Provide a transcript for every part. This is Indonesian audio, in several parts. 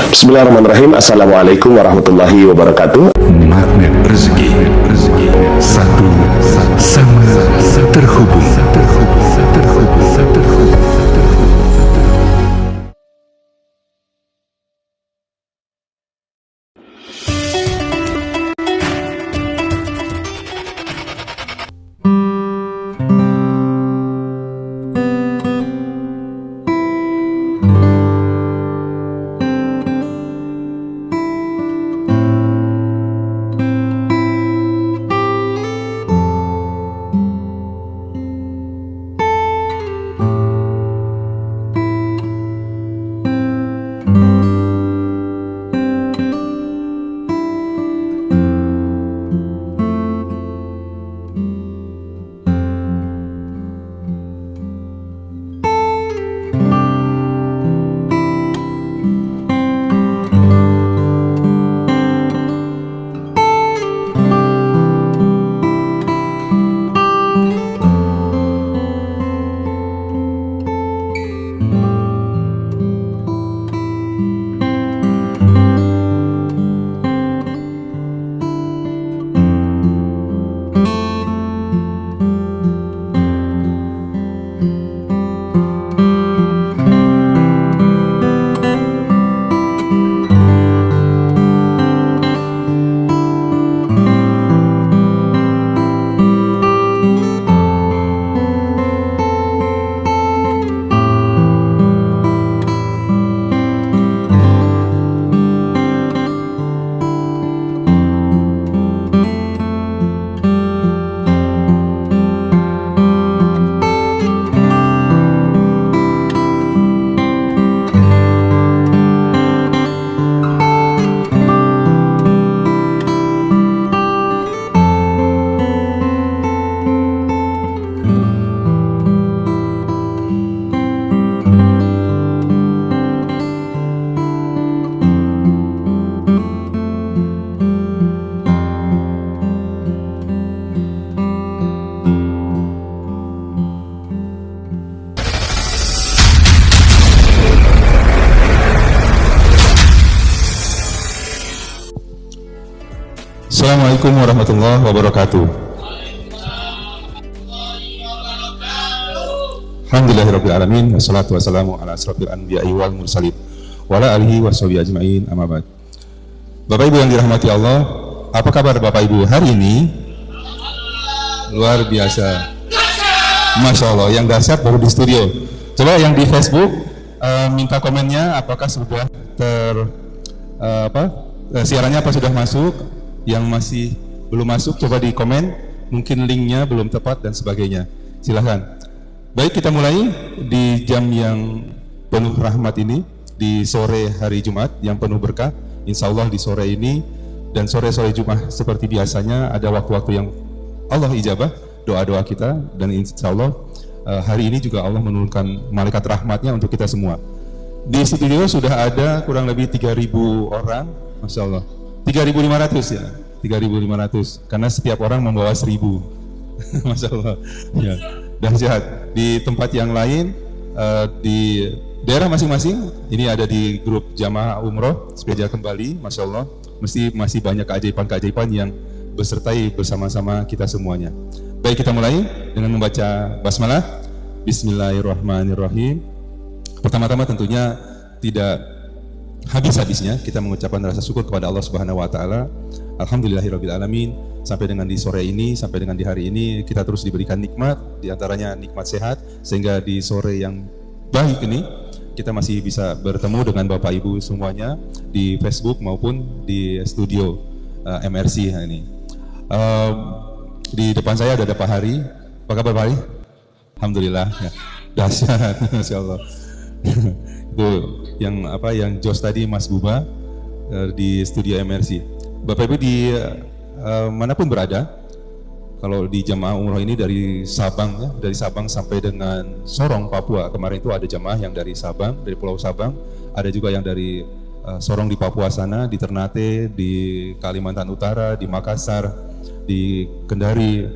Bismillahirrahmanirrahim. Assalamualaikum warahmatullahi wabarakatuh. Magnet rezeki, satu sama terhubung. Assalamualaikum warahmatullahi wabarakatuh. Alhamdulillahirabbil alamin wassalatu wassalamu ala asrofil anbiya'i wal mursalin wa ala alihi washabihi ajmain, amma ba'd. Bapak Ibu yang dirahmati Allah, apa kabar Bapak Ibu hari ini? Luar biasa. Masya Allah, yang dahsyat baru di studio. Coba yang di Facebook minta komennya, apakah sudah siarannya apa sudah masuk? Yang masih belum masuk coba di komen, mungkin linknya belum tepat dan sebagainya. Silahkan. Baik, kita mulai di jam yang penuh rahmat ini, di sore hari Jumat yang penuh berkah. Insya Allah di sore ini dan sore-sore Jumat seperti biasanya ada waktu-waktu yang Allah ijabah doa-doa kita, dan insya Allah hari ini juga Allah menurunkan malaikat rahmatnya untuk kita semua. Di studio sudah ada kurang lebih 3.000 orang, Masya Allah. 3.500 ya, 3.500 karena setiap orang membawa 1.000. Masya Allah ya, dahsyat. Di tempat yang lain di daerah masing-masing ini ada di grup jamaah umroh sepeda kembali, Masya Allah, masih banyak keajaiban-keajaiban yang besertai bersama-sama kita semuanya. Baik, kita mulai dengan membaca basmalah. Bismillahirrahmanirrahim. Pertama-tama tentunya tidak habis-habisnya kita mengucapkan rasa syukur kepada Allah Subhanahu wa taala. Alhamdulillahirabbil alamin, sampai dengan di sore ini, sampai dengan di hari ini kita terus diberikan nikmat, di antaranya nikmat sehat, sehingga di sore yang baik ini kita masih bisa bertemu dengan Bapak Ibu semuanya di Facebook maupun di studio MRC ini. Di depan saya ada Pak Hari. Apa kabar Pak Hari? Alhamdulillah ya. Dahsyat, Masya Allah. Itu yang Jos tadi, Mas Buba di studio MRC. Bapak Ibu di manapun berada, kalau di jamaah umroh ini dari Sabang ya, dari Sabang sampai dengan Sorong, Papua. Kemarin itu ada jamaah yang dari Sabang, dari Pulau Sabang, ada juga yang dari Sorong di Papua sana, di Ternate, di Kalimantan Utara, di Makassar, di Kendari,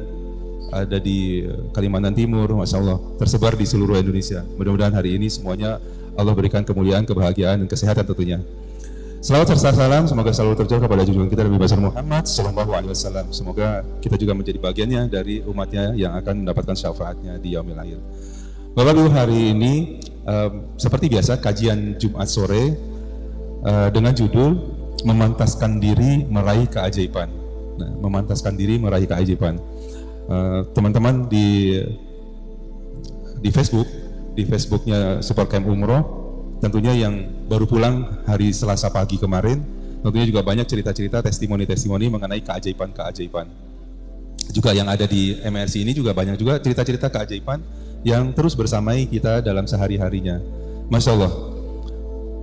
ada di Kalimantan Timur, Masya Allah, tersebar di seluruh Indonesia. Mudah-mudahan hari ini semuanya Allah berikan kemuliaan, kebahagiaan, dan kesehatan tentunya. Selawat serta salam semoga selalu tercurah kepada junjungan kita Nabi besar Muhammad Sallallahu Alaihi Wasallam. Semoga kita juga menjadi bagiannya dari umatnya yang akan mendapatkan syafaatnya di yaumil akhir. Bapak Ibu, hari ini seperti biasa kajian Jumat sore dengan judul memantaskan diri meraih keajaiban. Nah, memantaskan diri meraih keajaiban. Teman-teman di Facebooknya Supercamp Umroh, tentunya yang baru pulang hari Selasa pagi kemarin, tentunya juga banyak cerita-cerita, testimoni-testimoni mengenai keajaiban-keajaiban. Juga yang ada di MRC ini juga banyak juga cerita-cerita keajaiban yang terus bersamai kita dalam sehari-harinya. Masya Allah,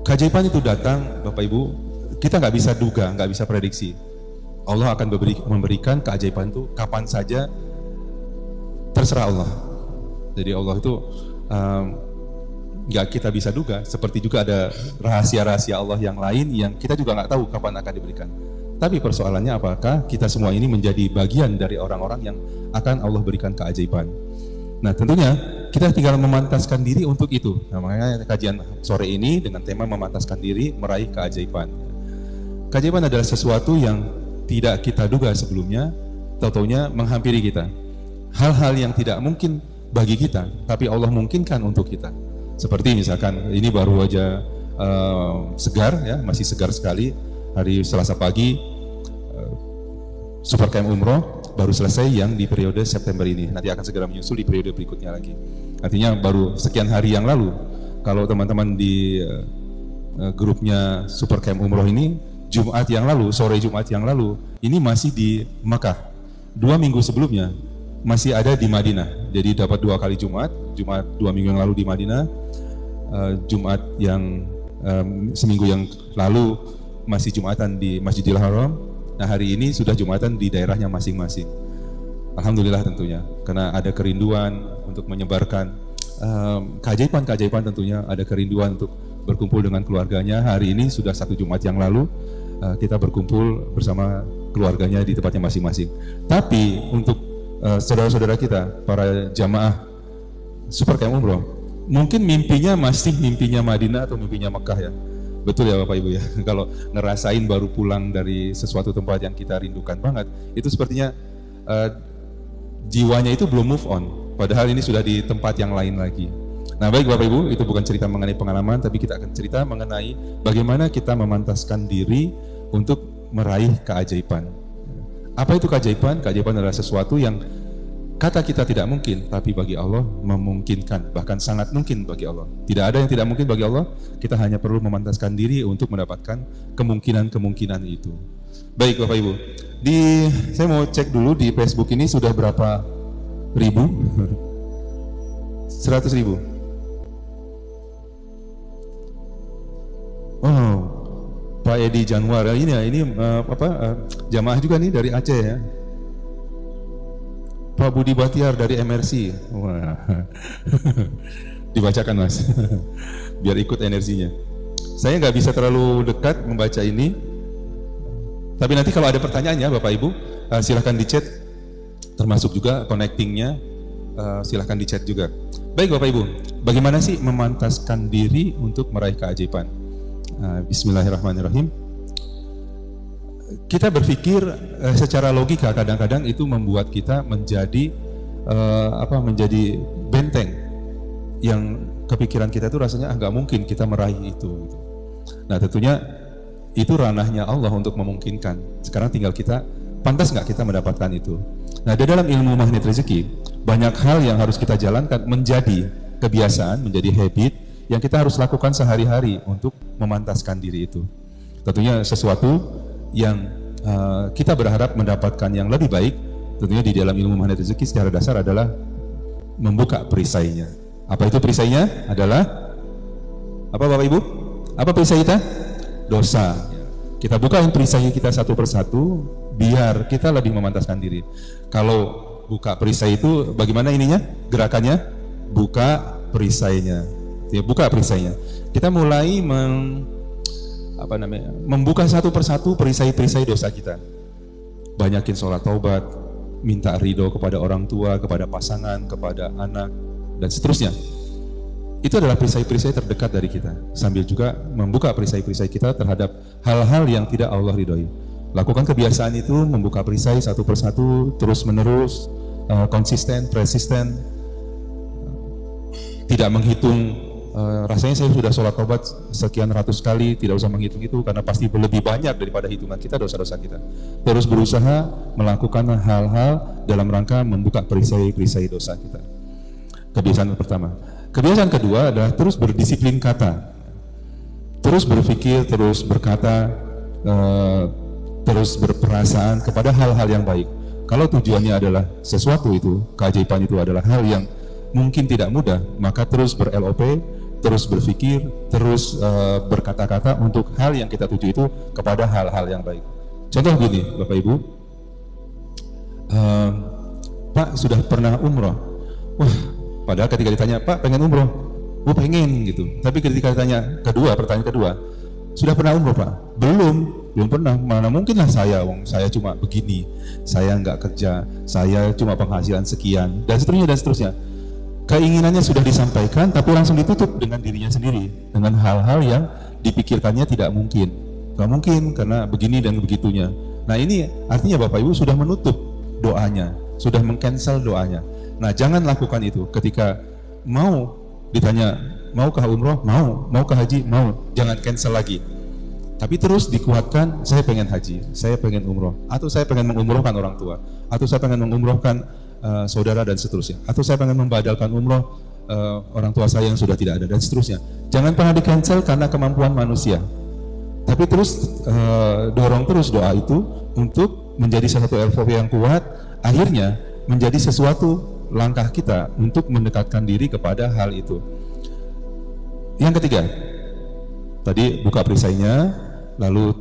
keajaiban itu datang, Bapak Ibu, kita nggak bisa duga, nggak bisa prediksi. Allah akan memberikan keajaiban itu kapan saja, terserah Allah. Jadi Allah itu nggak kita bisa duga, seperti juga ada rahasia-rahasia Allah yang lain yang kita juga nggak tahu kapan akan diberikan. Tapi persoalannya apakah kita semua ini menjadi bagian dari orang-orang yang akan Allah berikan keajaiban. Nah tentunya kita tinggal memantaskan diri untuk itu. Nah, makanya kajian sore ini dengan tema memantaskan diri meraih keajaiban. Keajaiban adalah sesuatu yang tidak kita duga sebelumnya, tahu-taunya menghampiri kita. Hal-hal yang tidak mungkin bagi kita, tapi Allah mungkinkan untuk kita. Seperti misalkan ini baru aja segar ya, masih segar sekali hari Selasa pagi Supercamp Umroh baru selesai yang di periode September ini. Nanti akan segera menyusul di periode berikutnya lagi. Artinya baru sekian hari yang lalu. Kalau teman-teman di grupnya Supercamp Umroh ini Jumat yang lalu, sore Jumat yang lalu, ini masih di Makkah. 2 minggu sebelumnya masih ada di Madinah. Jadi dapat 2 kali Jumat 2 minggu yang lalu di Madinah, Jumat yang seminggu yang lalu masih Jumatan di Masjidil Haram. Nah hari ini sudah Jumatan di daerahnya masing-masing. Alhamdulillah tentunya, karena ada kerinduan untuk menyebarkan keajaiban-keajaiban, tentunya ada kerinduan untuk berkumpul dengan keluarganya. Hari ini sudah 1 Jumat yang lalu kita berkumpul bersama keluarganya di tempatnya masing-masing. Tapi untuk saudara-saudara kita, para jamaah Supercamp Umroh, mungkin mimpinya masih mimpinya Madinah atau mimpinya Mekah ya. Betul ya Bapak Ibu ya. Kalau ngerasain baru pulang dari sesuatu tempat yang kita rindukan banget, itu sepertinya jiwanya itu belum move on. Padahal ini sudah di tempat yang lain lagi. Nah baik Bapak Ibu, itu bukan cerita mengenai pengalaman, tapi kita akan cerita mengenai bagaimana kita memantaskan diri untuk meraih keajaiban. Apa itu keajaiban? Keajaiban adalah sesuatu yang kata kita tidak mungkin, tapi bagi Allah memungkinkan, bahkan sangat mungkin bagi Allah. Tidak ada yang tidak mungkin bagi Allah, kita hanya perlu memantaskan diri untuk mendapatkan kemungkinan-kemungkinan itu. Baik Bapak Ibu, saya mau cek dulu di Facebook ini sudah berapa ribu? 100 ribu. Oh, Pak Edi Januar, ini jamaah juga nih dari Aceh ya. Pak Budi Batiar dari MRC. Wah. Dibacakan Mas. Biar ikut energinya. Saya nggak bisa terlalu dekat membaca ini. Tapi nanti kalau ada pertanyaannya Bapak Ibu, silahkan di chat. Termasuk juga connectingnya, silahkan di chat juga. Baik Bapak Ibu, bagaimana sih memantaskan diri untuk meraih keajaiban? Bismillahirrahmanirrahim. Kita berpikir secara logika kadang-kadang itu membuat kita menjadi menjadi benteng yang kepikiran kita itu rasanya nggak mungkin kita meraih itu. Nah tentunya itu ranahnya Allah untuk memungkinkan. Sekarang tinggal kita, pantas nggak kita mendapatkan itu. Nah di dalam ilmu magnet rezeki banyak hal yang harus kita jalankan menjadi kebiasaan, menjadi habit yang kita harus lakukan sehari-hari untuk memantaskan diri itu. Tentunya sesuatu yang kita berharap mendapatkan yang lebih baik, tentunya di dalam ilmu magnet rezeki secara dasar adalah membuka perisainya. Apa itu perisainya? Adalah apa Bapak Ibu? Apa perisai kita? Dosa. Kita bukain perisai kita satu persatu biar kita lebih memantaskan diri. Kalau buka perisai itu bagaimana ininya? Gerakannya? Buka perisainya. Ya, buka perisainya. Kita mulai membuka satu persatu perisai-perisai dosa kita. Banyakin sholat taubat, minta ridho kepada orang tua, kepada pasangan, kepada anak, dan seterusnya. itu adalah perisai-perisai terdekat dari kita, sambil juga membuka perisai-perisai kita terhadap hal-hal yang tidak Allah ridhoi. Lakukan kebiasaan itu, membuka perisai satu persatu, terus menerus, konsisten, persisten, tidak menghitung. Rasanya saya sudah sholat taubat sekian ratus kali, tidak usah menghitung itu karena pasti lebih banyak daripada hitungan kita dosa-dosa kita. Terus berusaha melakukan hal-hal dalam rangka membuka perisai-perisai dosa kita. Kebiasaan pertama. Kebiasaan kedua adalah terus berdisiplin kata, terus berpikir, terus berkata, terus berperasaan kepada hal-hal yang baik. Kalau tujuannya adalah sesuatu itu, keajaiban itu adalah hal yang mungkin tidak mudah, maka terus ber-LOP, terus berpikir, terus berkata-kata untuk hal yang kita tuju itu kepada hal-hal yang baik. Contoh gini, Bapak Ibu, Pak sudah pernah umroh? Wah, padahal ketika ditanya, Pak pengen umroh? Oh pengen gitu. Tapi ketika ditanya pertanyaan kedua, sudah pernah umroh Pak? Belum pernah. Mana mungkinlah saya cuma begini, saya nggak kerja, saya cuma penghasilan sekian, dan seterusnya. Keinginannya sudah disampaikan, tapi langsung ditutup dengan dirinya sendiri, dengan hal-hal yang dipikirkannya tidak mungkin. Gak mungkin karena begini dan begitunya. Nah ini artinya Bapak Ibu sudah menutup doanya, sudah meng-cancel doanya. Nah jangan lakukan itu ketika mau ditanya, maukah umroh? Maukah haji? Mau. Jangan cancel lagi. Tapi terus dikuatkan, saya pengen haji, saya pengen umroh, atau saya pengen mengumrohkan orang tua, atau saya pengen mengumrohkan saudara dan seterusnya, atau saya pengen membadalkan umroh orang tua saya yang sudah tidak ada dan seterusnya. Jangan pernah di-cancel karena kemampuan manusia, tapi terus dorong terus doa itu untuk menjadi satu LVP yang kuat, akhirnya menjadi sesuatu langkah kita untuk mendekatkan diri kepada hal itu. Yang ketiga, tadi buka perisainya, lalu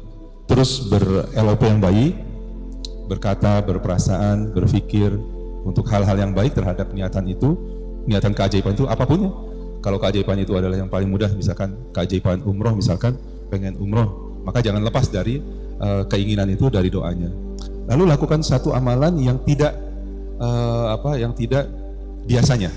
terus ber-LOP yang baik, berkata, berperasaan, berpikir untuk hal-hal yang baik terhadap niatan itu, niatan keajaiban itu apapun ya. Kalau keajaiban itu adalah yang paling mudah, misalkan keajaiban umroh, misalkan pengen umroh, maka jangan lepas dari keinginan itu, dari doanya. Lalu lakukan satu amalan yang tidak biasanya.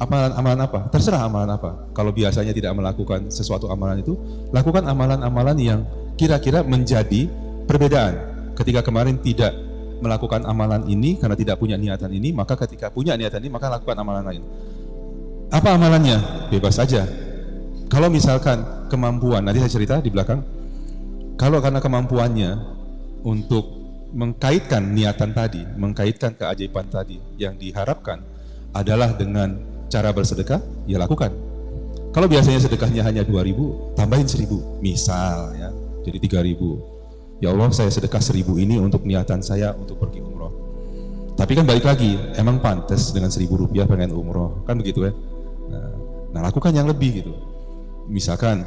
Amalan apa? Terserah amalan apa. Kalau biasanya tidak melakukan sesuatu amalan itu, lakukan amalan-amalan yang kira-kira menjadi perbedaan. Ketika kemarin tidak melakukan amalan ini karena tidak punya niatan ini, maka ketika punya niatan ini maka lakukan amalan lain. Apa amalannya? Bebas saja. Kalau misalkan kemampuan, nanti saya cerita di belakang. Kalau karena kemampuannya untuk mengkaitkan niatan tadi, mengkaitkan keajaiban tadi yang diharapkan adalah dengan cara bersedekah, ya lakukan. Kalau biasanya sedekahnya hanya 2.000, tambahin 1.000, misal ya, jadi 3.000. Ya Allah, saya sedekah 1.000 ini untuk niatan saya untuk pergi umroh. Tapi kan balik lagi, emang pantas dengan 1.000 rupiah pengen umroh, kan begitu ya? Nah lakukan yang lebih gitu. Misalkan,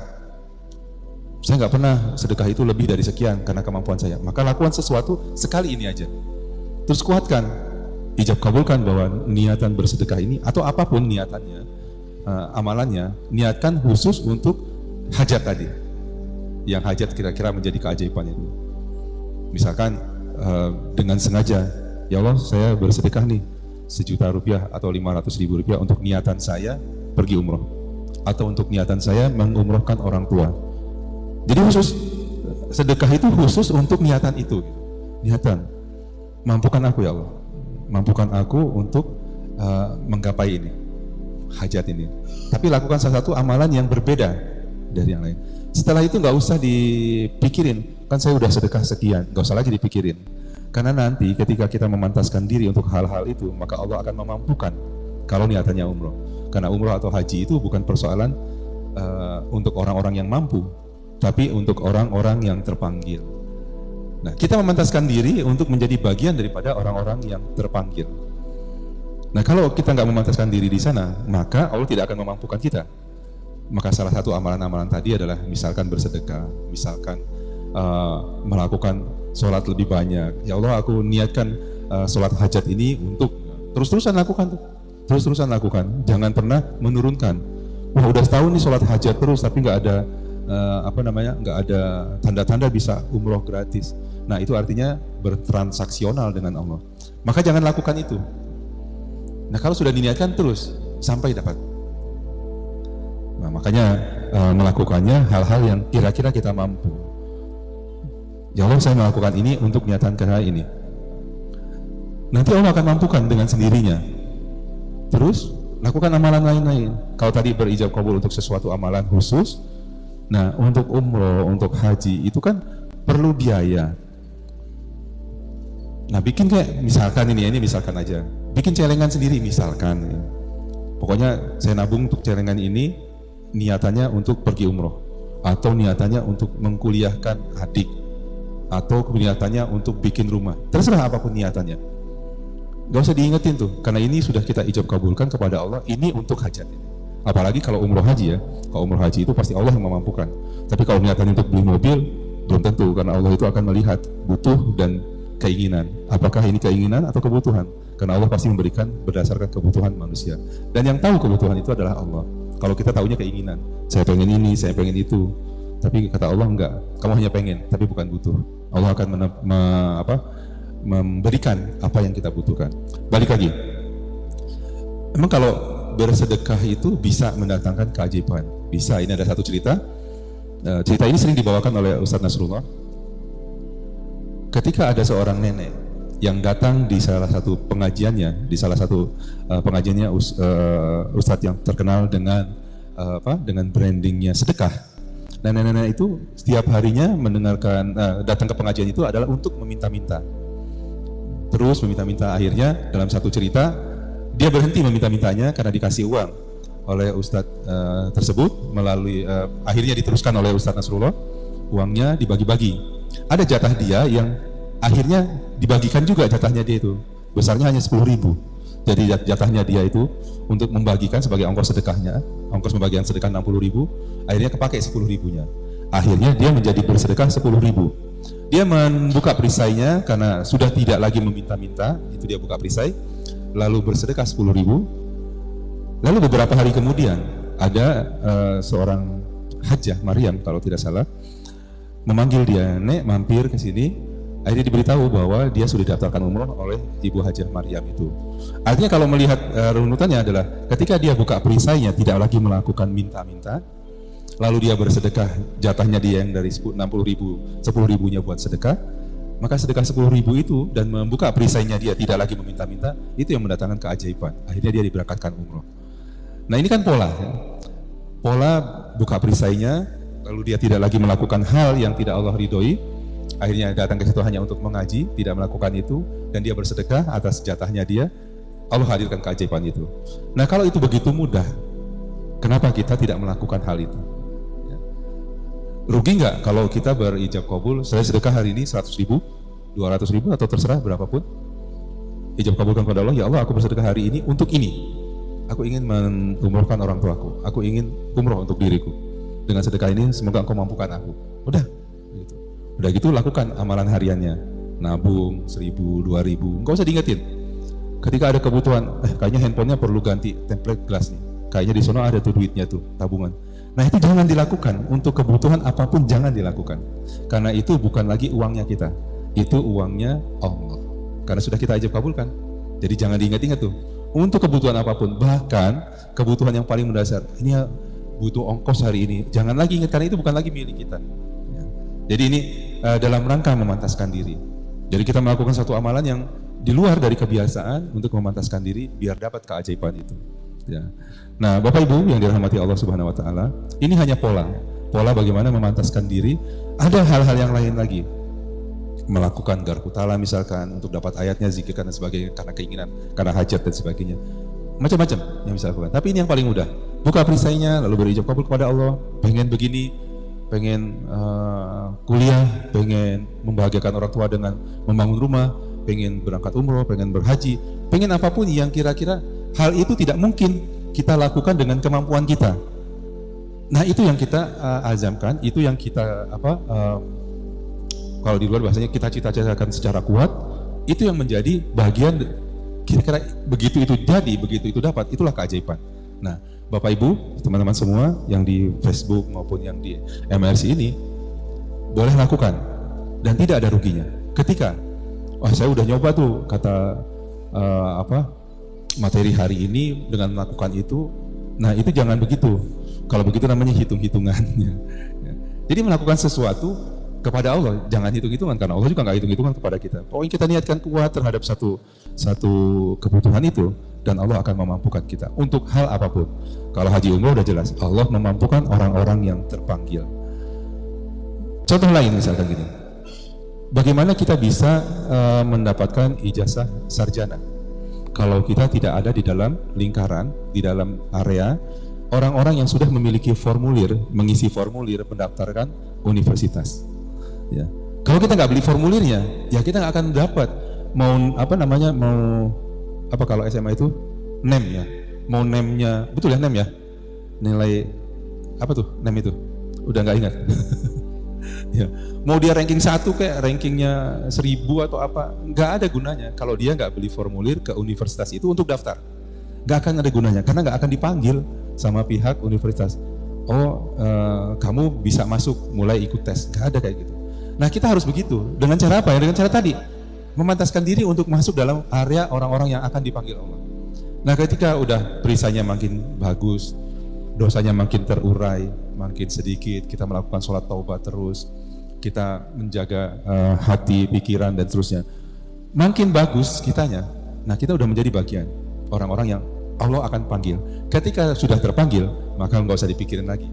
saya nggak pernah sedekah itu lebih dari sekian karena kemampuan saya, maka lakukan sesuatu sekali ini aja. Terus kuatkan, ijab kabulkan bahwa niatan bersedekah ini atau apapun niatannya, amalannya, niatkan khusus untuk hajat tadi, yang hajat kira-kira menjadi keajaiban itu. Misalkan dengan sengaja, ya Allah saya bersedekah nih 1.000.000 rupiah atau 500.000 rupiah untuk niatan saya pergi umroh, atau untuk niatan saya mengumrohkan orang tua. Jadi khusus, sedekah itu khusus untuk niatan itu. Niatan, mampukan aku ya Allah, mampukan aku untuk menggapai ini, hajat ini. Tapi lakukan salah satu amalan yang berbeda dari yang lain. Setelah itu nggak usah dipikirin, kan saya udah sedekah sekian, nggak usah lagi dipikirin. Karena nanti ketika kita memantaskan diri untuk hal-hal itu, maka Allah akan memampukan kalau niatannya umroh. Karena umroh atau haji itu bukan persoalan untuk orang-orang yang mampu, tapi untuk orang-orang yang terpanggil. Nah, kita memantaskan diri untuk menjadi bagian daripada orang-orang yang terpanggil. Nah, kalau kita nggak memantaskan diri di sana, maka Allah tidak akan memampukan kita. Maka salah satu amalan-amalan tadi adalah misalkan bersedekah, misalkan melakukan sholat lebih banyak. Ya Allah, aku niatkan sholat hajat ini untuk terus-terusan lakukan, terus-terusan lakukan. Jangan pernah menurunkan. Wah, udah setahun nih sholat hajat terus, tapi nggak ada nggak ada tanda-tanda bisa umroh gratis. Nah, itu artinya bertransaksional dengan Allah. Maka jangan lakukan itu. Nah, kalau sudah diniatkan terus sampai dapat. Nah, makanya melakukannya hal-hal yang kira-kira kita mampu. Ya Allah, saya melakukan ini untuk niatan karena ini. Nanti Allah akan mampukan dengan sendirinya. Terus lakukan amalan lain-lain. Kalau tadi berijab kabul untuk sesuatu amalan khusus, nah untuk umroh, untuk haji itu kan perlu biaya. Nah bikin kayak misalkan ini misalkan aja, bikin celengan sendiri misalkan. Pokoknya saya nabung untuk celengan ini, niatannya untuk pergi umroh, atau niatannya untuk mengkuliahkan adik, atau niatannya untuk bikin rumah. Terserah apapun niatannya. Gak usah diingetin tuh, karena ini sudah kita ijab kabulkan kepada Allah, ini untuk hajat ini. Apalagi kalau umroh haji ya, kalau umroh haji itu pasti Allah yang memampukan. Tapi kalau niatannya untuk beli mobil, belum tentu, karena Allah itu akan melihat butuh dan keinginan. Apakah ini keinginan atau kebutuhan? Karena Allah pasti memberikan berdasarkan kebutuhan manusia. Dan yang tahu kebutuhan itu adalah Allah. Kalau kita tahunya keinginan, saya pengen ini, saya pengen itu. Tapi kata Allah enggak, kamu hanya pengen, tapi bukan butuh. Allah akan memberikan apa yang kita butuhkan. Balik lagi, emang kalau bersedekah itu bisa mendatangkan keajaiban? Bisa. Ini ada satu cerita. Cerita ini sering dibawakan oleh Ustadz Nasrullah. Ketika ada seorang nenek yang datang di salah satu pengajiannya, Ustadz yang terkenal dengan dengan brandingnya sedekah. Dan nenek-nenek itu setiap harinya mendengarkan datang ke pengajian itu adalah untuk meminta-minta. Terus meminta-minta, akhirnya dalam satu cerita dia berhenti meminta-mintanya karena dikasih uang oleh Ustadz tersebut, melalui akhirnya diteruskan oleh Ustadz Nasrullah, uangnya dibagi-bagi. Ada jatah dia yang akhirnya dibagikan juga, jatahnya dia itu besarnya hanya 10.000. Jadi jatahnya dia itu untuk membagikan sebagai ongkos sedekahnya, ongkos pembagian sedekah 60.000, akhirnya kepake 10.000-nya. Akhirnya dia menjadi bersedekah 10.000. Dia membuka perisainya karena sudah tidak lagi meminta-minta, itu dia buka perisai, lalu bersedekah 10.000. Lalu beberapa hari kemudian ada seorang hajah Maryam kalau tidak salah memanggil dia, "Nek, mampir ke sini." Akhirnya diberitahu bahwa dia sudah didaftarkan umroh oleh Ibu Hajah Maryam itu. Artinya kalau melihat runutannya adalah ketika dia buka perisainya tidak lagi melakukan minta-minta, lalu dia bersedekah, jatahnya dia yang dari 60.000, 10.000-nya buat sedekah, maka sedekah 10.000 itu dan membuka perisainya dia tidak lagi meminta-minta, itu yang mendatangkan keajaiban. Akhirnya dia diberangkatkan umroh. Nah ini kan pola ya. Pola buka perisainya, lalu dia tidak lagi melakukan hal yang tidak Allah ridhoi, akhirnya datang ke situ hanya untuk mengaji, tidak melakukan itu, dan dia bersedekah atas jatahnya dia, Allah hadirkan keajaiban itu. Nah kalau itu begitu mudah, kenapa kita tidak melakukan hal itu? Ya. Rugi nggak kalau kita berijab kabul, saya sedekah hari ini 100.000, 200.000 atau terserah berapapun, ijab kabulkan kepada Allah, ya Allah aku bersedekah hari ini untuk ini. Aku ingin mengumrohkan orang tuaku, aku ingin umroh untuk diriku. Dengan sedekah ini semoga engkau mampukan aku. Udah gitu lakukan amalan hariannya, nabung 1.000, 2.000, nggak usah diingetin. Ketika ada kebutuhan, kayaknya handphonenya perlu ganti template gelas nih, kayaknya di sono ada tuh duitnya tuh, tabungan. Nah itu jangan dilakukan, untuk kebutuhan apapun jangan dilakukan. Karena itu bukan lagi uangnya kita, itu uangnya Allah. Karena sudah kita ijab kabulkan, jadi jangan diingat-ingat tuh. Untuk kebutuhan apapun, bahkan kebutuhan yang paling mendasar, ini butuh ongkos hari ini, jangan lagi ingat, karena itu bukan lagi milik kita. Jadi ini dalam rangka memantaskan diri. Jadi kita melakukan satu amalan yang di luar dari kebiasaan untuk memantaskan diri biar dapat keajaiban itu. Ya. Nah, Bapak Ibu yang dirahmati Allah Subhanahu Wa Taala, ini hanya pola bagaimana memantaskan diri. Ada hal-hal yang lain lagi. Melakukan garkutala misalkan untuk dapat ayatnya, zikirkan dan sebagainya karena keinginan, karena hajat dan sebagainya. Macam-macam yang bisa lakukan. Tapi ini yang paling mudah. Buka perisainya lalu berijab kabul kepada Allah. Pengen begini, pengen kuliah, pengen membahagiakan orang tua dengan membangun rumah, pengen berangkat umroh, pengen berhaji, pengen apapun yang kira-kira hal itu tidak mungkin kita lakukan dengan kemampuan kita. Nah itu yang kita azamkan, itu yang kita kalau di luar bahasanya kita cita-citakan secara kuat, itu yang menjadi bagian kira-kira begitu itu jadi, begitu itu dapat, itulah keajaiban. Nah Bapak Ibu, teman-teman semua yang di Facebook maupun yang di MRC ini boleh lakukan dan tidak ada ruginya. Ketika, saya udah nyoba tuh kata materi hari ini dengan melakukan itu, nah itu jangan begitu. Kalau begitu namanya hitung-hitungan. Ya. Jadi melakukan sesuatu kepada Allah, jangan hitung-hitungan, karena Allah juga nggak hitung-hitungan kepada kita. Pokoknya kita niatkan kuat terhadap satu kebutuhan itu, dan Allah akan memampukan kita untuk hal apapun. Kalau haji umroh udah jelas, Allah memampukan orang-orang yang terpanggil. Contoh lain misalkan gini, bagaimana kita bisa mendapatkan ijazah sarjana? Kalau kita tidak ada di dalam lingkaran, di dalam area orang-orang yang sudah memiliki formulir, mengisi formulir mendaftarkan universitas. Ya. Kalau kita nggak beli formulirnya, ya kita nggak akan dapat. Mau kalau SMA itu NEM ya, mau NEM-nya, betul ya NEM ya, nilai apa tuh NEM itu? Udah nggak ingat. Ya. Mau dia ranking 1 kayak rankingnya 1000 atau apa, nggak ada gunanya kalau dia nggak beli formulir ke universitas itu untuk daftar. Nggak akan ada gunanya, karena nggak akan dipanggil sama pihak universitas. Kamu bisa masuk, mulai ikut tes. Nggak ada kayak gitu. Nah kita harus begitu, dengan cara apa ya? Dengan cara tadi, memantaskan diri untuk masuk dalam area orang-orang yang akan dipanggil Allah. Nah ketika udah perisanya makin bagus, dosanya makin terurai, makin sedikit, kita melakukan sholat taubat terus, kita menjaga hati, pikiran dan seterusnya, makin bagus kitanya. Nah kita udah menjadi bagian orang-orang yang Allah akan panggil. Ketika sudah terpanggil, maka nggak usah dipikirin lagi.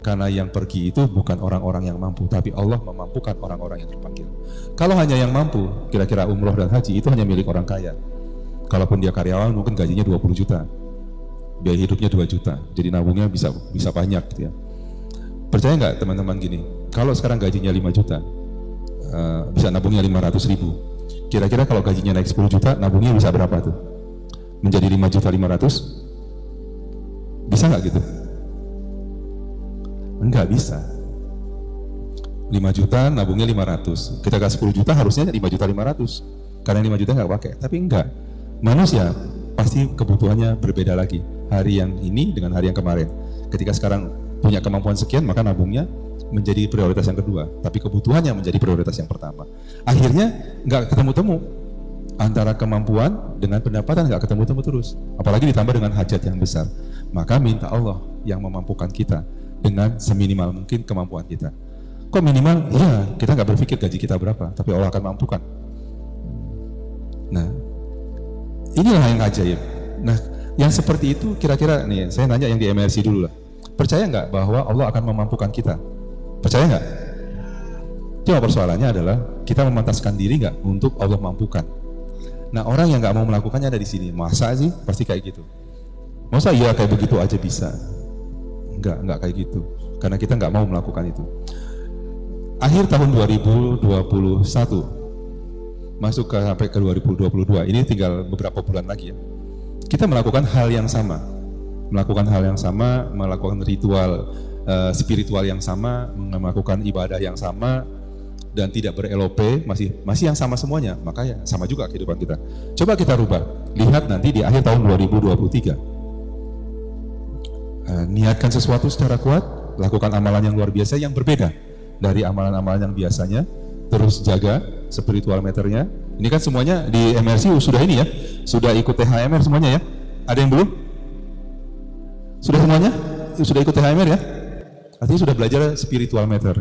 Karena yang pergi itu bukan orang-orang yang mampu, tapi Allah memampukan orang-orang yang terpanggil. Kalau hanya yang mampu, kira-kira umroh dan haji itu hanya milik orang kaya. Kalaupun dia karyawan mungkin gajinya 20 juta, biaya hidupnya 2 juta, jadi nabungnya bisa banyak gitu ya. Percaya nggak teman-teman gini, kalau sekarang gajinya 5 juta, bisa nabungnya 500 ribu. Kira-kira kalau gajinya naik 10 juta, nabungnya bisa berapa tuh? Menjadi 5 juta 500? Bisa nggak gitu? Enggak bisa. 5 juta nabungnya 500. Kita kasih 10 juta harusnya 5 juta 500. Karena 5 juta nggak pakai. Tapi enggak. Manusia pasti kebutuhannya berbeda lagi. Hari yang ini dengan hari yang kemarin. Ketika sekarang punya kemampuan sekian, maka nabungnya menjadi prioritas yang kedua. Tapi kebutuhannya menjadi prioritas yang pertama. Akhirnya nggak ketemu-temu. Antara kemampuan dengan pendapatan nggak ketemu-temu terus. Apalagi ditambah dengan hajat yang besar. Maka minta Allah yang memampukan kita dengan seminimal mungkin kemampuan kita. Kok minimal? Ya, kita nggak berpikir gaji kita berapa, tapi Allah akan mampukan. Nah, inilah yang ajaib. Nah, yang seperti itu kira-kira nih, saya nanya yang di MRC dulu lah. Percaya nggak bahwa Allah akan memampukan kita? Percaya nggak? Cuma persoalannya adalah kita memantaskan diri nggak untuk Allah mampukan. Nah, orang yang nggak mau melakukannya ada di sini. Masa sih? Pasti kayak gitu. Masa iya kayak begitu aja bisa? Enggak kayak gitu. Karena kita nggak mau melakukan itu. Akhir tahun 2021 masuk sampai ke 2022, ini tinggal beberapa bulan lagi ya. Kita melakukan hal yang sama. Melakukan ritual spiritual yang sama, melakukan ibadah yang sama, dan tidak ber-LOP, masih yang sama semuanya. Maka ya sama juga kehidupan kita. Coba kita rubah. Lihat nanti di akhir tahun 2023. Niatkan sesuatu secara kuat, lakukan amalan yang luar biasa yang berbeda dari amalan-amalan yang biasanya, terus jaga spiritual meternya. Ini kan semuanya di MRC sudah ini ya, sudah ikut THMR semuanya ya. Ada yang belum? Sudah semuanya? Sudah ikut THMR ya? Artinya sudah belajar spiritual meter,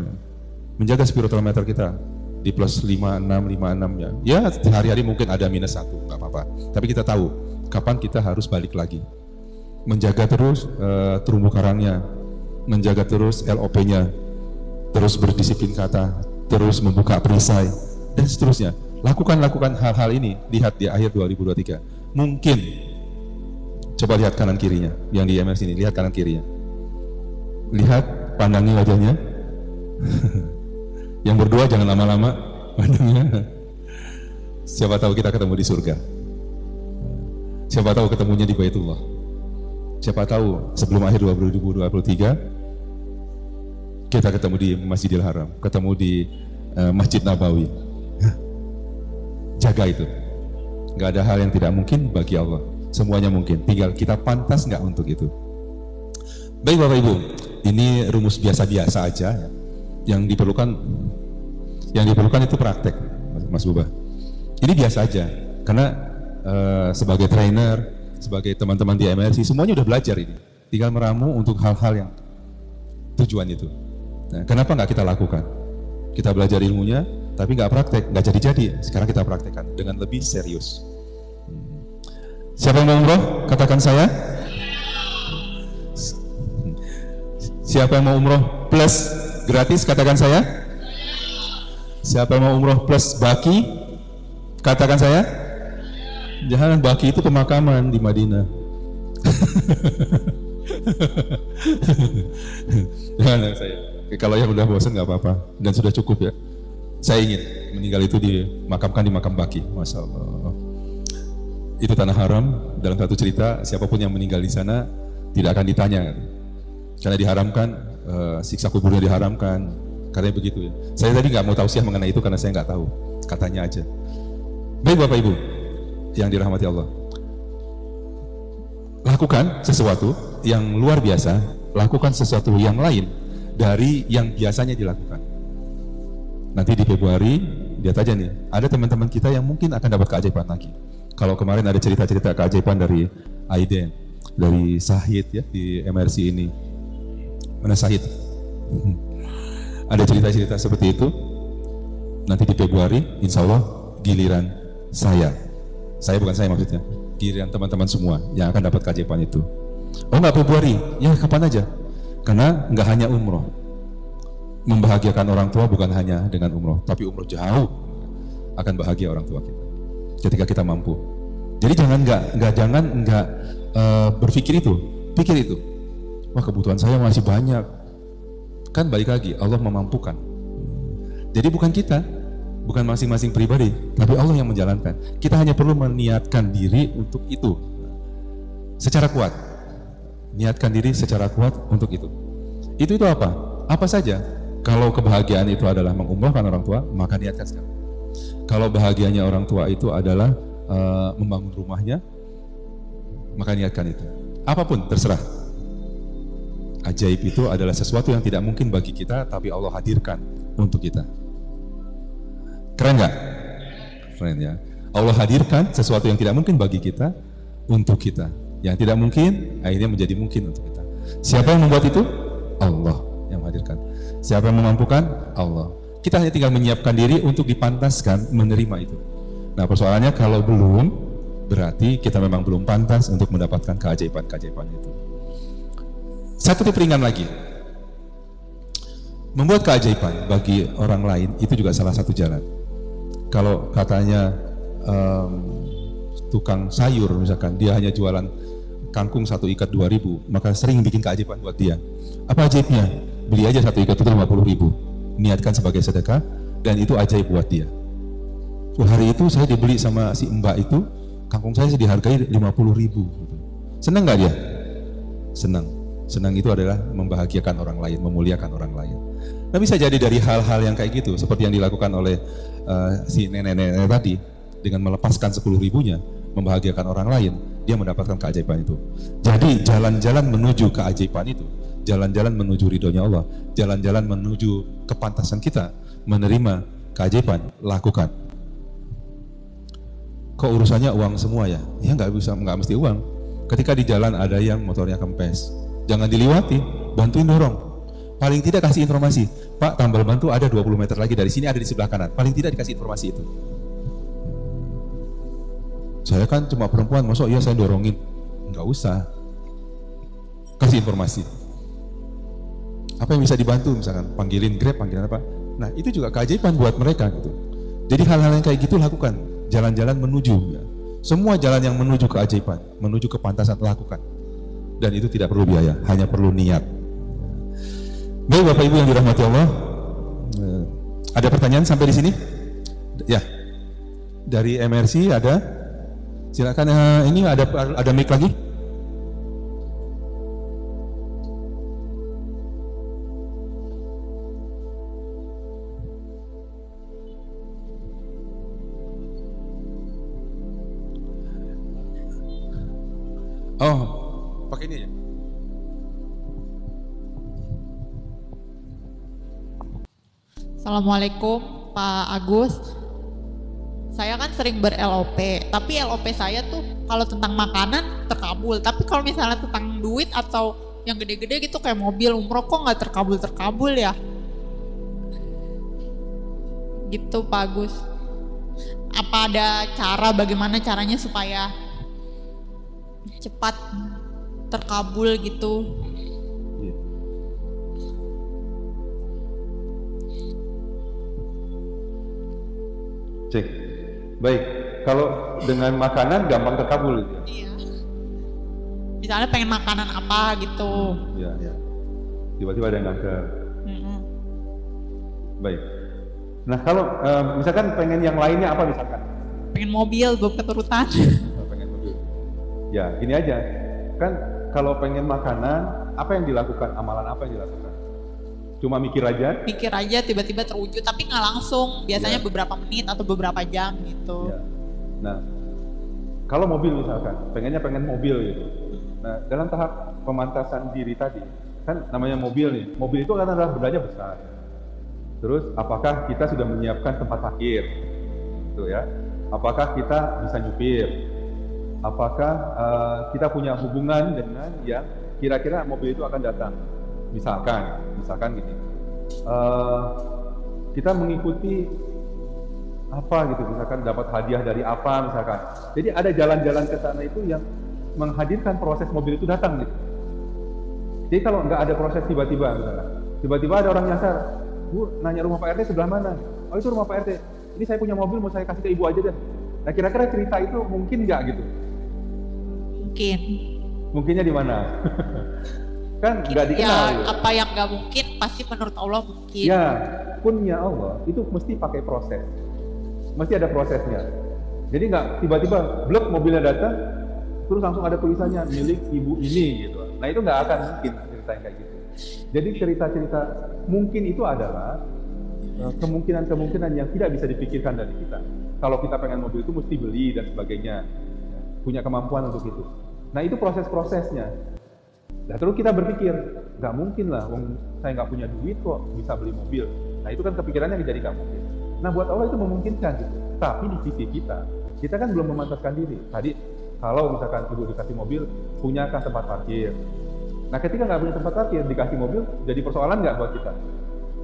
menjaga spiritual meter kita di plus 56 ya. Ya hari-hari mungkin ada minus 1, nggak apa-apa. Tapi kita tahu kapan kita harus balik lagi. Menjaga terus terumbu karangnya, menjaga terus LOP-nya, terus berdisiplin kata, terus membuka perisai, dan seterusnya. Lakukan hal-hal ini, lihat di akhir 2023. Mungkin, coba lihat kanan kirinya, yang di MRC ini, lihat kanan kirinya. Lihat, pandangi wajahnya. Yang berdua jangan lama-lama, pandangnya. Siapa tahu kita ketemu di surga. Siapa tahu ketemunya di Baitullah. Siapa tahu sebelum akhir 2023 kita ketemu di Masjidil Haram, ketemu di Masjid Nabawi. Jaga itu. Gak ada hal yang tidak mungkin bagi Allah. Semuanya mungkin. Tinggal kita pantas nggak untuk itu. Baik Bapak Ibu, ini rumus biasa-biasa aja. Yang diperlukan itu praktek, Mas Buba. Ini biasa aja. Karena sebagai trainer, sebagai teman-teman di MRC, semuanya udah belajar ini. Tinggal meramu untuk hal-hal yang tujuan itu. Nah, kenapa nggak kita lakukan? Kita belajar ilmunya, tapi nggak praktek, nggak jadi-jadi. Sekarang kita praktekkan dengan lebih serius. Siapa yang mau umroh? Katakan saya. Siapa yang mau umroh plus gratis? Katakan saya. Siapa yang mau umroh plus baki? Katakan saya. Jangan, baki itu pemakaman di Madinah. Jangan saya. Kalau yang udah bosan nggak apa-apa dan sudah cukup ya. Saya ingin meninggal itu dimakamkan di makam baki. Masya Allah. Itu tanah haram. Dalam satu cerita, siapapun yang meninggal di sana tidak akan ditanya, karena diharamkan, siksa kuburnya diharamkan. Katanya begitu ya. Saya tadi nggak mau tausiah mengenai itu karena saya nggak tahu. Katanya aja. Baik Bapak Ibu yang dirahmati Allah, lakukan sesuatu yang luar biasa, lakukan sesuatu yang lain dari yang biasanya dilakukan. Nanti di Februari, lihat aja nih, ada teman-teman kita yang mungkin akan dapat keajaiban lagi. Kalau kemarin ada cerita-cerita keajaiban dari Aiden, dari Sahid ya di MRC ini. Mana Sahid? Ada cerita-cerita seperti itu. Nanti di Februari, insya Allah giliran saya bukan saya maksudnya, giliran teman-teman semua yang akan dapat keajaiban itu. Oh nggak Februari, ya kapan aja. Karena nggak hanya umroh, membahagiakan orang tua bukan hanya dengan umroh, tapi umroh jauh akan bahagia orang tua kita ketika kita mampu. Jadi jangan nggak berpikir itu, pikir itu. Wah kebutuhan saya masih banyak. Kan balik lagi, Allah memampukan. Jadi bukan kita, bukan masing-masing pribadi, tapi Allah yang menjalankan. Kita hanya perlu meniatkan diri untuk itu secara kuat. Niatkan diri secara kuat untuk itu. Itu apa? Apa saja. Kalau kebahagiaan itu adalah mengumrahkan orang tua, maka niatkan sekarang. Kalau bahagianya orang tua itu adalah membangun rumahnya, maka niatkan itu. Apapun terserah. Ajaib itu adalah sesuatu yang tidak mungkin bagi kita, tapi Allah hadirkan untuk kita. Keren nggak? Keren ya. Allah hadirkan sesuatu yang tidak mungkin bagi kita untuk kita. Yang tidak mungkin akhirnya menjadi mungkin untuk kita. Siapa yang membuat itu? Allah yang menghadirkan. Siapa yang memampukan? Allah. Kita hanya tinggal menyiapkan diri untuk dipantaskan menerima itu. Nah persoalannya kalau belum, berarti kita memang belum pantas untuk mendapatkan keajaiban-keajaiban itu. Satu tip ringan lagi. Membuat keajaiban bagi orang lain itu juga salah satu jalan. Kalau katanya tukang sayur misalkan, dia hanya jualan kangkung 1 ikat 2.000, maka sering bikin keajaiban buat dia. Apa ajaibnya? Beli aja 1 ikat itu 50.000. Niatkan sebagai sedekah dan itu ajaib buat dia. Hari itu saya dibeli sama si mbak itu, kangkung saya dihargai 50.000. Senang nggak dia? Senang. Senang itu adalah membahagiakan orang lain, memuliakan orang lain. Nah bisa jadi dari hal-hal yang kayak gitu, seperti yang dilakukan oleh si nenek-nenek tadi, dengan melepaskan 10.000-nya, membahagiakan orang lain, dia mendapatkan keajaiban itu. Jadi jalan-jalan menuju keajaiban itu, jalan-jalan menuju ridhonya Allah, jalan-jalan menuju kepantasan kita menerima keajaiban, lakukan. Kok urusannya uang semua ya? Ya nggak mesti uang. Ketika di jalan ada yang motornya kempes, jangan diliwati, bantuin dorong. Paling tidak kasih informasi, Pak tambal ban tuh ada 20 meter lagi dari sini, ada di sebelah kanan. Paling tidak dikasih informasi itu. Saya kan cuma perempuan, masuk iya saya dorongin. Nggak usah. Kasih informasi. Apa yang bisa dibantu, misalkan panggilin Grab, panggilin apa. Nah itu juga keajaiban buat mereka gitu. Jadi hal-hal yang kayak gitu lakukan. Jalan-jalan menuju ya. Semua jalan yang menuju keajaiban, menuju kepantasan lakukan. Dan itu tidak perlu biaya, hanya perlu niat. Baik Bapak Ibu yang dirahmati Allah, ada pertanyaan sampai di sini? Ya, dari MRC ada, silakan. Ini ada mic lagi. Oh, pakai ini aja. Assalamualaikum Pak Agus. Saya kan sering ber-LOP, tapi LOP saya tuh kalau tentang makanan terkabul. Tapi kalau misalnya tentang duit atau yang gede-gede gitu kayak mobil umroh kok nggak terkabul ya? Gitu Pak Agus. Apa ada cara bagaimana caranya supaya cepat terkabul gitu? Cek. Baik. Kalau dengan makanan gampang terkabul gitu. Iya. Misalnya pengen makanan apa gitu. Iya, iya. Tiba-tiba ada yang ngangker. Baik. Nah, kalau misalkan pengen yang lainnya apa misalkan? Pengen mobil, belum keturutan. Pengen mobil. Ya, gini aja. Kan kalau pengen makanan, apa yang dilakukan? Amalan apa yang dilakukan? Cuma mikir aja? Mikir aja tiba-tiba terwujud, tapi nggak langsung. Biasanya Ya. beberapa menit atau beberapa jam gitu. Ya. Nah, kalau mobil misalkan, pengen mobil gitu. Nah, dalam tahap pemantasan diri tadi, kan namanya mobil nih. Mobil itu kan adalah bendanya besar. Terus, apakah kita sudah menyiapkan tempat parkir? Gitu ya. Apakah kita bisa nyupir? Apakah kita punya hubungan dengan yang kira-kira mobil itu akan datang? Misalkan gini. Kita mengikuti apa gitu, misalkan dapat hadiah dari apa misalkan. Jadi ada jalan-jalan ke sana itu yang menghadirkan proses mobil itu datang gitu. Jadi kalau nggak ada proses tiba-tiba misalkan, tiba-tiba ada orang nyasar, Bu, nanya rumah Pak RT sebelah mana? Oh itu rumah Pak RT. Ini saya punya mobil, mau saya kasih ke ibu aja deh. Nah kira-kira cerita itu mungkin nggak gitu? Mungkin. Mungkinnya di mana? Kan nggak dikenal. Ya, gitu. apa yang nggak mungkin pasti menurut Allah mungkin. Ya, punnya Allah itu mesti pakai proses. Mesti ada prosesnya. Jadi nggak tiba-tiba blok mobilnya datang, terus langsung ada tulisannya milik ibu ini gitu. Nah itu nggak akan mungkin cerita yang kayak gitu. Jadi cerita-cerita mungkin itu adalah kemungkinan-kemungkinan yang tidak bisa dipikirkan dari kita. Kalau kita pengen mobil itu mesti beli dan sebagainya, punya kemampuan untuk itu. Nah itu proses-prosesnya. Nah terus kita berpikir, nggak mungkin lah, saya nggak punya duit kok bisa beli mobil. Nah itu kan kepikirannya jadi nggak mungkin. Nah buat Allah itu memungkinkan gitu. Tapi di sisi kita kan belum memantaskan diri. Tadi kalau misalkan ibu dikasih mobil, punyakah tempat parkir? Nah ketika nggak punya tempat parkir, dikasih mobil, jadi persoalan nggak buat kita?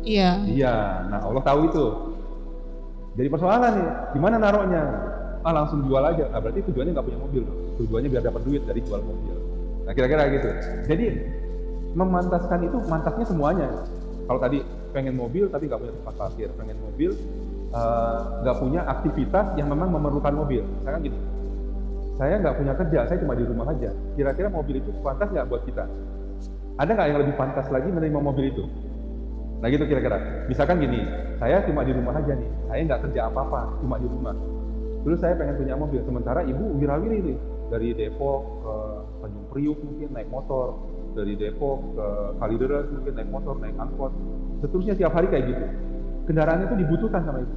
Iya. Iya, nah Allah tahu itu. Jadi persoalan nih, gimana naruhnya? Langsung jual aja. Nah berarti tujuannya nggak punya mobil dong. Tujuannya biar dapat duit dari jual mobil. Nah kira-kira gitu. Jadi memantaskan itu mantasnya semuanya. Kalau tadi pengen mobil tapi nggak punya tempat parkir, pengen mobil nggak punya aktivitas yang memang memerlukan mobil. Misalkan gini, saya nggak punya kerja, saya cuma di rumah aja. Kira-kira mobil itu pantas nggak buat kita? Ada nggak yang lebih pantas lagi menerima mobil itu? Nah gitu kira-kira. Misalkan gini, saya cuma di rumah aja nih, saya nggak kerja apa-apa, cuma di rumah. Terus saya pengen punya mobil, sementara ibu wirawiri nih, dari Depok ke Tanjung Priuk mungkin naik motor, dari Depok ke Kalideres mungkin naik motor, naik angkot, seterusnya tiap hari kayak gitu. Kendaraan itu dibutuhkan sama ibu.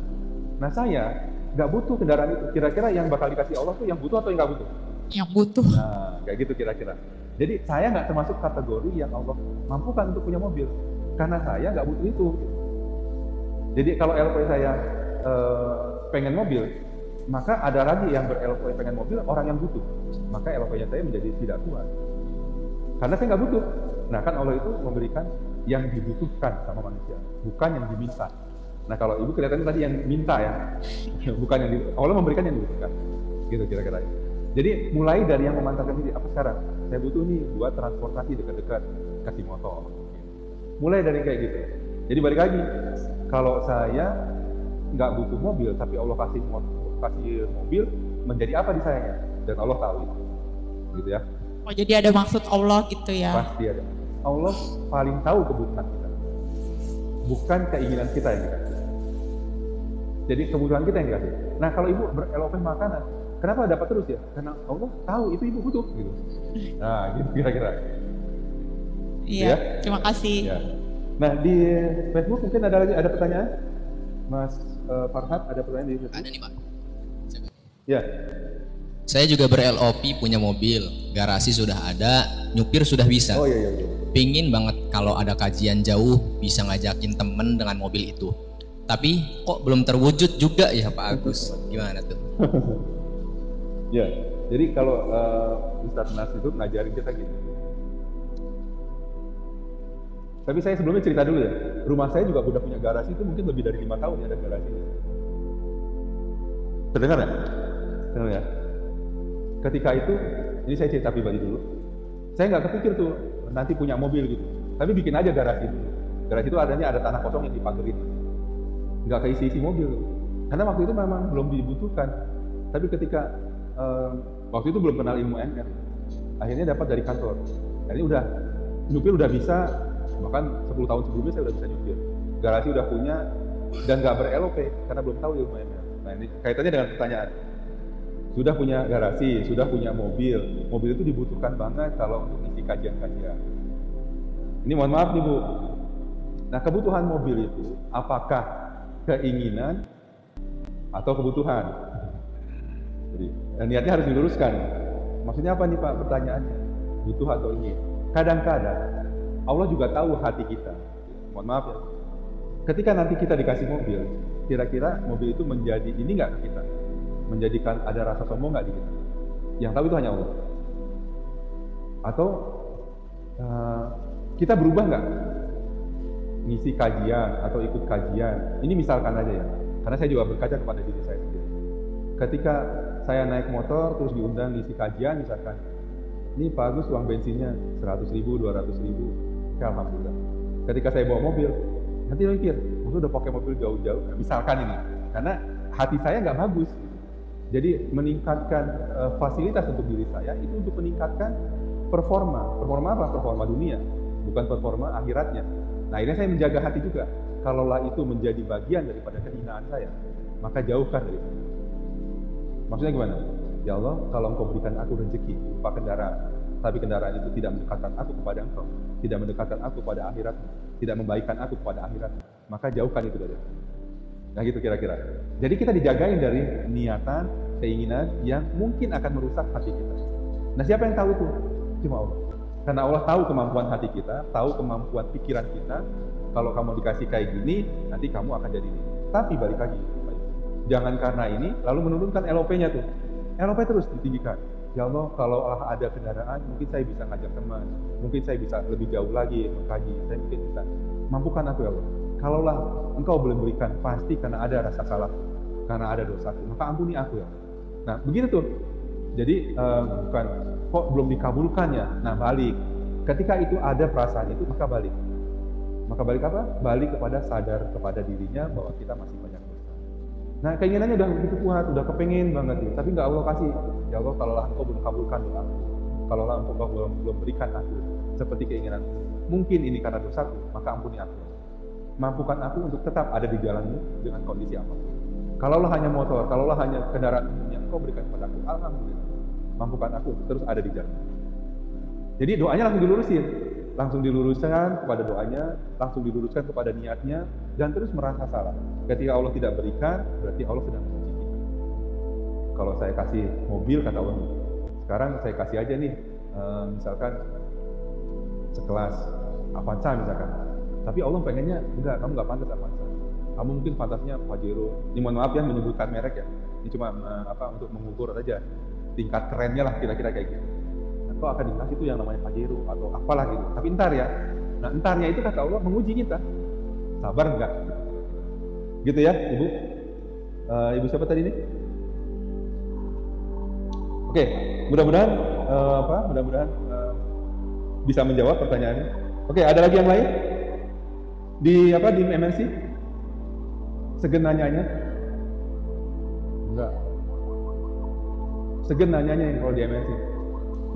Nah saya nggak butuh kendaraan itu. Kira-kira yang bakal dikasih Allah tuh yang butuh atau yang nggak butuh? Yang butuh. Nah kayak gitu kira-kira. Jadi saya nggak termasuk kategori yang Allah mampukan untuk punya mobil, karena saya nggak butuh itu. Jadi kalau LP saya pengen mobil, maka ada lagi yang ber-LP pengen mobil, orang yang butuh. Maka LP-nya saya menjadi tidak kuat. Karena saya nggak butuh. Nah kan Allah itu memberikan yang dibutuhkan sama manusia, bukan yang diminta. Nah kalau ibu kelihatannya tadi yang minta ya, bukan yang Allah memberikan yang dibutuhkan. Gitu kira-kira. Jadi mulai dari yang memantarkan diri, apa sekarang? Saya butuh nih buat transportasi dekat-dekat, kasih motor. Mulai dari kayak gitu. Jadi balik lagi, kalau saya nggak butuh mobil, tapi Allah kasih mobil, menjadi apa di sayanya? Dan Allah tahu itu, gitu ya. Oh jadi ada maksud Allah gitu ya? Pasti ada. Allah paling tahu kebutuhan kita, bukan keinginan kita yang dikasih. Jadi kebutuhan kita yang dikasih. Nah kalau ibu ber-LP makanan, kenapa dapat terus ya? Karena Allah tahu itu ibu butuh, gitu. Nah gitu kira-kira. Iya. Ya? Terima kasih. Ya. Nah di Facebook mungkin ada pertanyaan, Mas Farhad ada pertanyaan di Facebook? Ada nih Pak. Ya. Saya juga ber-LOP punya mobil, garasi sudah ada, nyupir sudah bisa. Oh iya. Pingin banget kalau ada kajian jauh bisa ngajakin temen dengan mobil itu. Tapi kok belum terwujud juga ya Pak Agus? Gimana tuh? Ya. Jadi kalau Ustadz Nas itu ngajarin kita gini. Tapi saya sebelumnya cerita dulu ya. Rumah saya juga udah punya garasi itu mungkin lebih dari 5 tahun ya ada garasinya. Terdengar nggak? Terdengar ya? Ketika itu, ini saya cerita pribadi dulu. Saya nggak kepikir tuh nanti punya mobil gitu. Tapi bikin aja garasi dulu. Garasi itu adanya ada tanah kosong yang dipagerin. Nggak keisi-isi mobil. Karena waktu itu memang belum dibutuhkan. Tapi ketika waktu itu belum kenal ilmu MR, akhirnya dapat dari kantor. Akhirnya udah nyupir udah bisa, bahkan 10 tahun sebelumnya saya udah bisa nyupir. Garasi udah punya dan nggak ber-LOP karena belum tahu ilmu MR. Nah ini kaitannya dengan pertanyaan. Sudah punya garasi, sudah punya mobil. Mobil itu dibutuhkan banget kalau untuk isi kajian-kajian. Ini mohon maaf nih Bu. Nah kebutuhan mobil itu apakah keinginan atau kebutuhan? Jadi niatnya harus diluruskan. Maksudnya apa nih Pak pertanyaannya? Butuh atau ingin? Kadang-kadang Allah juga tahu hati kita. Mohon maaf ya. Ketika nanti kita dikasih mobil, kira-kira mobil itu menjadi ini nggak ke kita? Menjadikan ada rasa sombong nggak di kita? Yang tahu itu hanya Allah. Atau kita berubah nggak? Ngisi kajian atau ikut kajian. Ini misalkan aja ya. Karena saya juga berkaca kepada diri saya sendiri. Ketika saya naik motor terus diundang ngisi kajian misalkan, ini Pak Agus uang bensinnya 100.000, 200.000, ya alhamdulillah. Ketika saya bawa mobil, nanti mikir, udah pakai mobil jauh-jauh, misalkan ini, karena hati saya nggak bagus. Jadi meningkatkan fasilitas untuk diri saya itu untuk meningkatkan performa. Performa apa? Performa dunia, bukan performa akhiratnya. Nah akhirnya saya menjaga hati juga. Kalaulah itu menjadi bagian daripada kehinaan saya, maka jauhkan dari saya. Maksudnya gimana? Ya Allah, kalau Engkau berikan aku rezeki berupa kendaraan, tapi kendaraan itu tidak mendekatkan aku kepada Engkau, tidak mendekatkan aku kepada akhirat, tidak membaikkan aku kepada akhirat, maka jauhkan itu dari aku. Nah gitu kira-kira. Jadi kita dijagain dari niatan, keinginan yang mungkin akan merusak hati kita. Nah siapa yang tahu itu? Cuma Allah. Karena Allah tahu kemampuan hati kita, tahu kemampuan pikiran kita. Kalau kamu dikasih kayak gini, nanti kamu akan jadi ini. Tapi balik lagi, jangan karena ini lalu menurunkan LOP-nya tuh. LOP terus ditinggikan. Ya Allah, kalau ada kendaraan, mungkin saya bisa ngajak teman, mungkin saya bisa lebih jauh lagi mengkaji, saya mungkin bisa. Mampukan aku ya Allah. Kalaulah Engkau belum berikan, pasti karena ada rasa salah, karena ada dosa, maka ampuni aku ya Allah. Nah, begitu tuh. Jadi bukan kok belum dikabulkan ya. Nah, balik. Ketika itu ada perasaan itu, maka balik. Maka balik apa? Balik kepada sadar kepada dirinya bahwa kita masih banyak dosa. Nah, keinginannya udah begitu kuat, udah kepengen banget ya. Tapi nggak Allah kasih. Ya Allah, kalaulah Engkau belum kabulkan doa aku, kalaulah Engkau belum berikan aku seperti keinginan, mungkin ini karena dosaku, maka ampuni aku. Mampukan aku untuk tetap ada di jalanmu dengan kondisi apapun. Kalaulah hanya motor, kalaulah hanya kendaraan yang Engkau berikan kepada aku, alhamdulillah. Mampukan aku untuk terus ada di jalan. Jadi doanya langsung diluruskan kepada doanya, langsung diluruskan kepada niatnya, dan terus merasa salah. Ketika Allah tidak berikan, berarti Allah sedang menguji kita. Kalau saya kasih mobil, kata Allah, sekarang saya kasih aja nih, misalkan sekelas Avanza misalkan. Tapi Allah pengennya, enggak, kamu nggak pantas Avanza. Kamu mungkin pantasnya Pajero. Ini mohon maaf ya menyebutkan merek ya. Ini cuma untuk mengukur aja tingkat kerennya lah kira-kira kayak gitu. Atau akan dikasih itu yang namanya Pajero atau apalah gitu. Tapi entar ya. Nah entarnya itu kata Allah menguji kita. Sabar enggak? Gitu ya Ibu? Ibu siapa tadi ini? Oke, mudah-mudahan mudah-mudahan bisa menjawab pertanyaannya. Oke, ada lagi yang lain? Di MNC? Segen nanyanya? Enggak. Segen nanyanya yang kalau di MNC.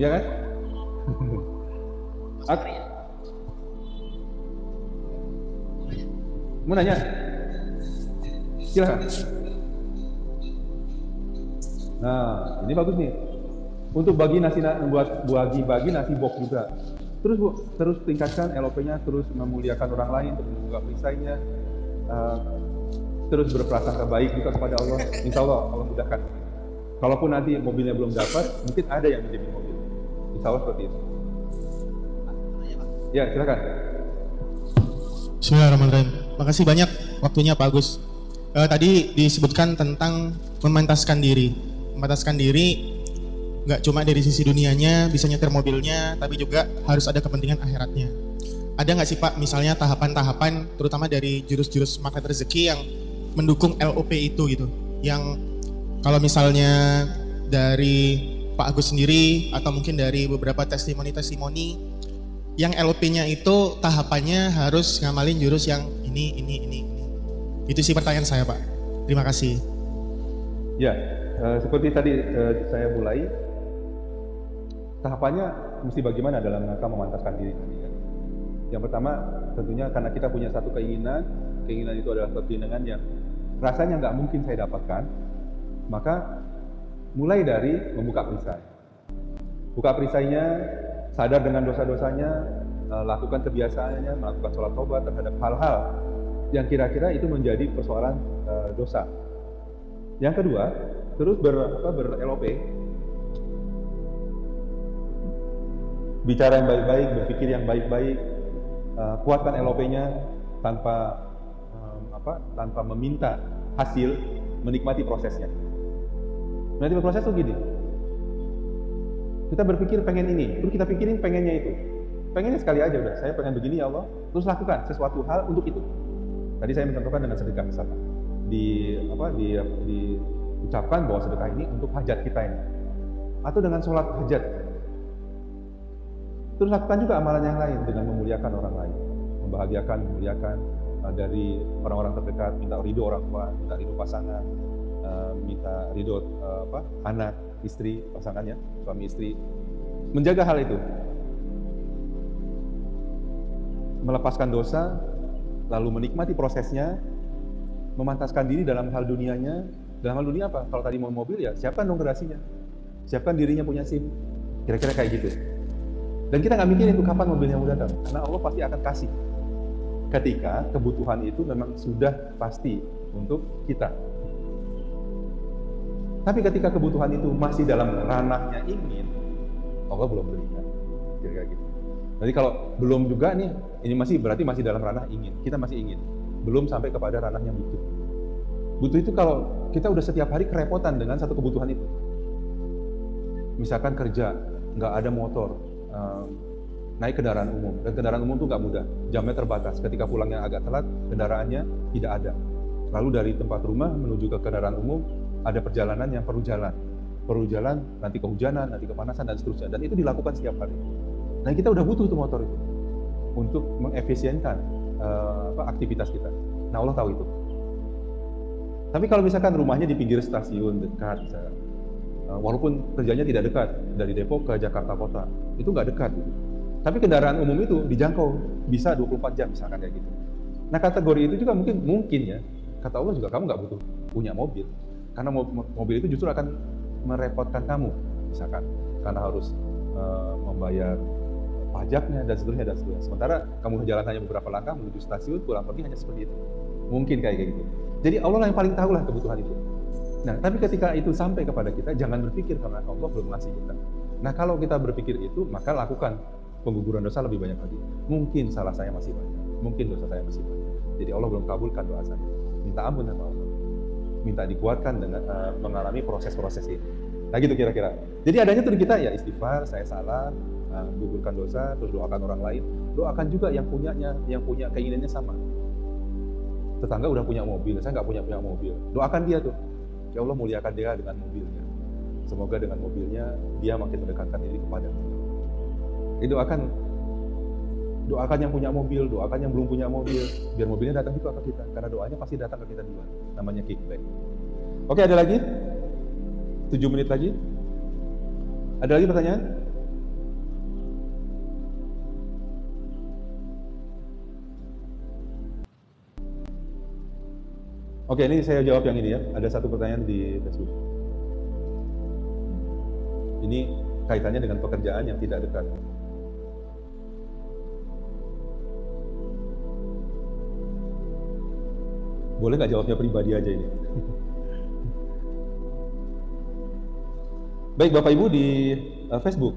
Iya kan? Mau nanya? Silakan. Nah, ini bagus nih. Untuk bagi nasi box juga. Terus tingkatkan LOP-nya, terus memuliakan orang lain, terus membuka perisainya, terus berprasangka baik juga kepada Allah. Insya Allah Allah mudahkan. Kalaupun nanti mobilnya belum dapat, mungkin ada yang menjamin mobil. Insya Allah seperti itu. Ya, silakan. Bismillahirrahmanirrahim. Makasih banyak waktunya Pak Agus. Tadi disebutkan tentang memantaskan diri. Memantaskan diri nggak cuma dari sisi dunianya, bisa nyetir mobilnya, tapi juga harus ada kepentingan akhiratnya. ada nggak sih Pak misalnya tahapan-tahapan terutama dari jurus-jurus magnet rezeki yang mendukung LOP itu gitu, yang kalau misalnya dari Pak Agus sendiri atau mungkin dari beberapa testimoni-testimoni yang LOP-nya itu tahapannya harus ngamalin jurus yang ini. Itu sih pertanyaan saya Pak. Terima kasih. Ya, seperti tadi saya mulai, tahapannya mesti bagaimana dalam rangka memantaskan diri tadi kan. Yang pertama tentunya karena kita punya satu keinginan itu adalah keinginan yang rasanya nggak mungkin saya dapatkan, maka mulai dari membuka perisai. Buka perisainya, sadar dengan dosa-dosanya, lakukan kebiasaannya, melakukan sholat tobat terhadap hal-hal yang kira-kira itu menjadi persoalan dosa. Yang kedua, terus ber-LOP, bicara yang baik-baik, berpikir yang baik-baik, kuatkan LOP-nya tanpa meminta hasil, menikmati prosesnya. Menikmati proses itu gini, kita berpikir pengen ini, terus kita pikirin pengennya itu. Pengennya sekali aja udah, saya pengen begini ya Allah, terus lakukan sesuatu hal untuk itu. Tadi saya mencontohkan dengan sedekah misalkan, diucapkan bahwa sedekah ini untuk hajat kita ini, atau dengan sholat hajat. Terus lakukan juga amalan yang lain dengan memuliakan orang lain, membahagiakan, memuliakan dari orang-orang terdekat, minta ridho orang tua, minta ridho pasangan, minta ridho anak, istri, pasangannya, suami istri, menjaga hal itu, melepaskan dosa, lalu menikmati prosesnya, memantaskan diri dalam hal dunianya. Dalam hal dunia apa? Kalau tadi mau mobil ya siapkan dong garasinya, siapkan dirinya punya SIM, kira-kira kayak gitu. Dan kita nggak mikirin itu kapan mobilnya mau datang, karena Allah pasti akan kasih ketika kebutuhan itu memang sudah pasti untuk kita. Tapi ketika kebutuhan itu masih dalam ranahnya ingin, Allah belum berikan, kira-kira gitu. Jadi kalau belum juga nih, ini berarti masih dalam ranah ingin, kita masih ingin, belum sampai kepada ranahnya butuh. Butuh itu kalau kita udah setiap hari kerepotan dengan satu kebutuhan itu. Misalkan kerja, nggak ada motor, naik kendaraan umum, dan kendaraan umum itu nggak mudah, jamnya terbatas, ketika pulangnya agak telat, kendaraannya tidak ada. Lalu dari tempat rumah menuju ke kendaraan umum, ada perjalanan yang perlu jalan, nanti kehujanan, nanti kepanasan, dan seterusnya, dan itu dilakukan setiap hari. Nah kita udah butuh itu motor itu, untuk mengefisienkan aktivitas kita. Nah Allah tahu itu. Tapi kalau misalkan rumahnya di pinggir stasiun dekat, misalkan, walaupun kerjanya tidak dekat, dari Depok ke Jakarta Kota, itu nggak dekat. Tapi kendaraan umum itu dijangkau, bisa 24 jam misalkan kayak gitu. Nah kategori itu juga mungkin ya, kata Allah juga kamu nggak butuh punya mobil, karena mobil itu justru akan merepotkan kamu, misalkan, karena harus membayar pajaknya dan seterusnya. Sementara kamu jalan hanya beberapa langkah menuju stasiun, pulang pergi hanya seperti itu. Mungkin kayak gitu. Jadi Allah lah yang paling tahu lah kebutuhan itu. Nah, tapi ketika itu sampai kepada kita, jangan berpikir karena Allah belum ngasih kita. Nah, kalau kita berpikir itu, maka lakukan pengguguran dosa lebih banyak lagi. Mungkin salah saya masih banyak, mungkin dosa saya masih banyak. Jadi Allah belum kabulkan doa saya. Minta ampun sama Allah. Minta dikuatkan dengan mengalami proses-proses ini. Nah, gitu kira-kira. Jadi adanya tuh di kita ya istighfar, saya salah, gugurkan dosa, terus doakan orang lain. Doakan juga yang punya keinginannya sama. Tetangga udah punya mobil, saya nggak punya mobil. Doakan dia tuh. Ya Allah muliakan dia dengan mobilnya. Semoga dengan mobilnya dia makin mendekatkan diri kepada Dia. Jadi doakan yang punya mobil, doakan yang belum punya mobil, biar mobilnya datang juga ke kita. Karena doanya pasti datang ke kita duluan. Namanya kickback. Oke, ada lagi? 7 menit lagi. Ada lagi pertanyaan? Oke, ini saya jawab yang ini ya. Ada satu pertanyaan di Facebook. Ini kaitannya dengan pekerjaan yang tidak dekat. Boleh nggak jawabnya pribadi aja ini? Baik Bapak Ibu di Facebook,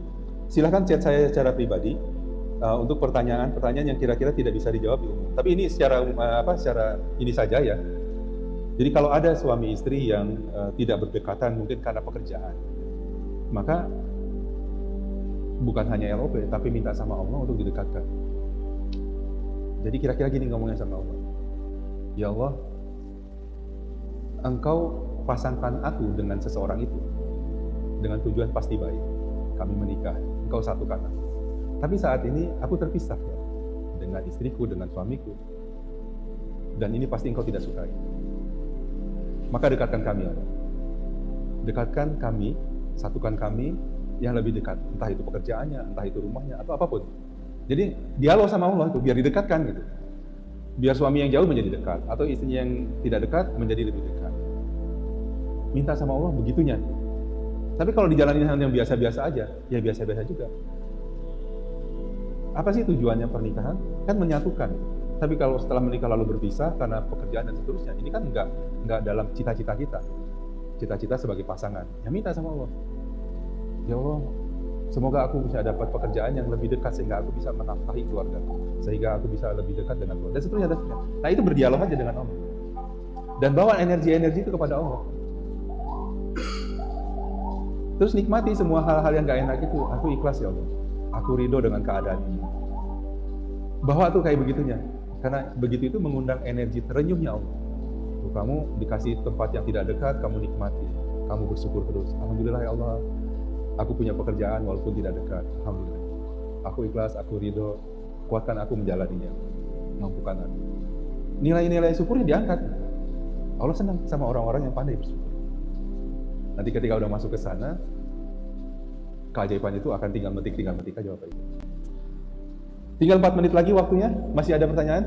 silahkan chat saya secara pribadi untuk pertanyaan-pertanyaan yang kira-kira tidak bisa dijawab di umum. Tapi ini secara ini saja ya. Jadi kalau ada suami istri yang tidak berdekatan mungkin karena pekerjaan, maka bukan hanya LOP, tapi minta sama Allah untuk didekatkan. Jadi kira-kira gini ngomongnya sama Allah. Ya Allah, Engkau pasangkan aku dengan seseorang itu dengan tujuan pasti baik. Kami menikah, Engkau satukan aku. Tapi saat ini aku terpisah ya, dengan istriku, dengan suamiku. Dan ini pasti Engkau tidak sukai. Maka dekatkan kami, Allah. Dekatkan kami, satukan kami yang lebih dekat. Entah itu pekerjaannya, entah itu rumahnya, atau apapun. Jadi dialog sama Allah itu biar didekatkan gitu. Biar suami yang jauh menjadi dekat, atau istrinya yang tidak dekat menjadi lebih dekat. Minta sama Allah begitunya. Tapi kalau dijalani hal yang biasa-biasa aja, ya biasa-biasa juga. Apa sih tujuannya pernikahan? Kan menyatukan. Tapi kalau setelah menikah lalu berpisah karena pekerjaan dan seterusnya, ini kan enggak dalam cita-cita kita. Cita-cita sebagai pasangan. Ya minta sama Allah. Ya Allah, semoga aku bisa dapat pekerjaan yang lebih dekat sehingga aku bisa menafkahi keluarga, sehingga aku bisa lebih dekat dengan keluarga dan seterusnya. Nah itu berdialog aja dengan Allah dan bawa energi-energi itu kepada Allah. Terus nikmati semua hal-hal yang gak enak itu. Aku ikhlas ya Allah, aku ridho dengan keadaan ini. Bawa tuh kayak begitunya, karena begitu itu mengundang energi terenyuhnya Allah. Kamu dikasih tempat yang tidak dekat, kamu nikmati, kamu bersyukur terus. Alhamdulillah ya Allah, aku punya pekerjaan walaupun tidak dekat. Alhamdulillah. Aku ikhlas, aku ridho. Kuatkan aku menjalaninya. Mampukan aku. Nilai-nilai syukurnya diangkat. Allah senang sama orang-orang yang pandai bersyukur. Nanti ketika udah masuk ke sana, keajaiban itu akan tinggal metik aja Bapak Ibu. Tinggal 4 menit lagi waktunya. Masih ada pertanyaan?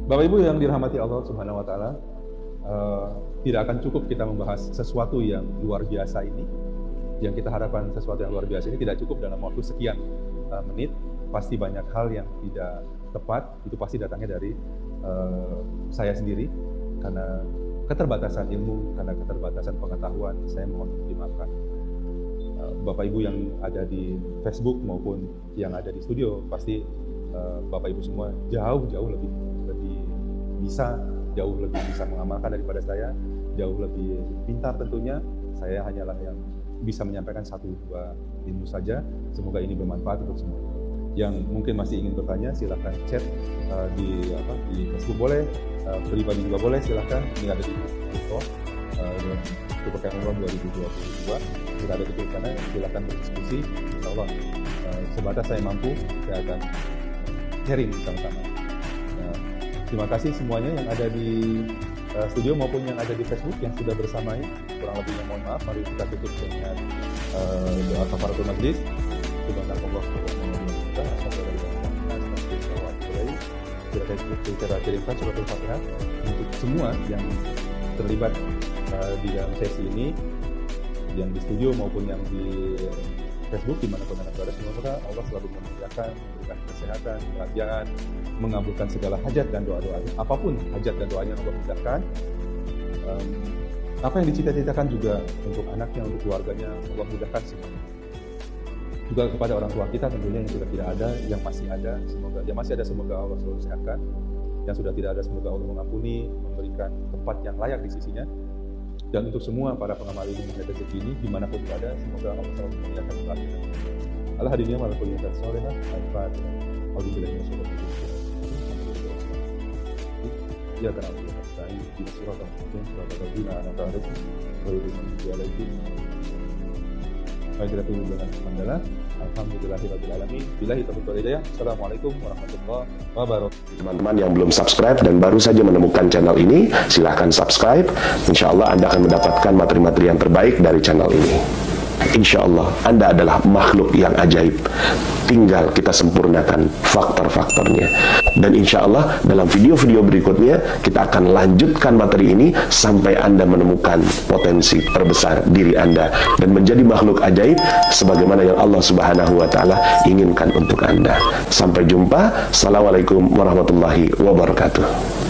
Bapak Ibu yang dirahmati Allah Subhanahu wa taala, tidak akan cukup kita membahas sesuatu yang luar biasa ini. Yang kita harapkan sesuatu yang luar biasa ini tidak cukup dalam waktu sekian menit. Pasti banyak hal yang tidak tepat, itu pasti datangnya dari saya sendiri karena keterbatasan ilmu, karena keterbatasan pengetahuan. Saya mohon dimaafkan. Bapak Ibu yang ada di Facebook maupun yang ada di studio, pasti Bapak Ibu semua jauh lebih bisa mengamalkan daripada saya, jauh lebih pintar tentunya. Saya hanyalah yang bisa menyampaikan 1-2 ilmu saja. Semoga ini bermanfaat untuk semua. Yang mungkin masih ingin bertanya, silahkan chat di Facebook boleh, pribadi juga boleh, silahkan. Ini ada di Facebook, Kepekaan Umroh 2022. Sudah ada di sana, silahkan berdiskusi. Insyaallah sebatas saya mampu, saya akan sharing sama-sama. Terima kasih semuanya yang ada di studio maupun yang ada di Facebook yang sudah bersamai. Kurang lebihnya mohon maaf. Mari kita tutup dengan doa kafaratul majlis. Subhanallah kita kirimkan surat Al-Fatihah untuk semua yang terlibat di dalam sesi ini, yang di studio maupun yang di Facebook, dimanapun Anda berada. Semoga Allah selalu memuliakan, memberikan kesehatan, kebahagiaan, mengabulkan segala hajat dan doa-doanya. Apapun hajat dan doanya Allah mudahkan. Apa yang dicita-citakan juga untuk anaknya, untuk keluarganya, Allah mudahkan semuanya. Juga kepada orang tua kita tentunya yang sudah tidak ada, yang masih ada, semoga Allah selalu sehatkan. Yang sudah tidak ada, semoga Allah mengampuni, memberikan tempat yang layak di sisinya. Dan untuk semua para pengamal ilmu dan rezeki ini dimanapun berada, semoga Allah selalu memuliakan kebahagiaan. Allah hadirnya malah kuliah solehah, al-fatihah. Alhamdulillah ya syukur. Ya karena Allah nasta'in di surat al-Fatihah, surat al-Ladina an'amta 'alaihim ghairil maghdubi 'alaihim. Baik, kita tutup dengan hamdalah. Alhamdulillahirabbil alamin. Billahi taufiq wal hidayah. Assalamualaikum warahmatullahi wabarakatuh. Teman-teman yang belum subscribe dan baru saja menemukan channel ini, silahkan subscribe. Insya Allah Anda akan mendapatkan materi-materi yang terbaik dari channel ini. Insya Allah Anda adalah makhluk yang ajaib. Tinggal kita sempurnakan faktor-faktornya. Dan insya Allah dalam video-video berikutnya kita akan lanjutkan materi ini sampai Anda menemukan potensi terbesar diri Anda dan menjadi makhluk ajaib sebagaimana yang Allah Subhanahu wa taala inginkan untuk Anda. Sampai jumpa. Assalamualaikum warahmatullahi wabarakatuh.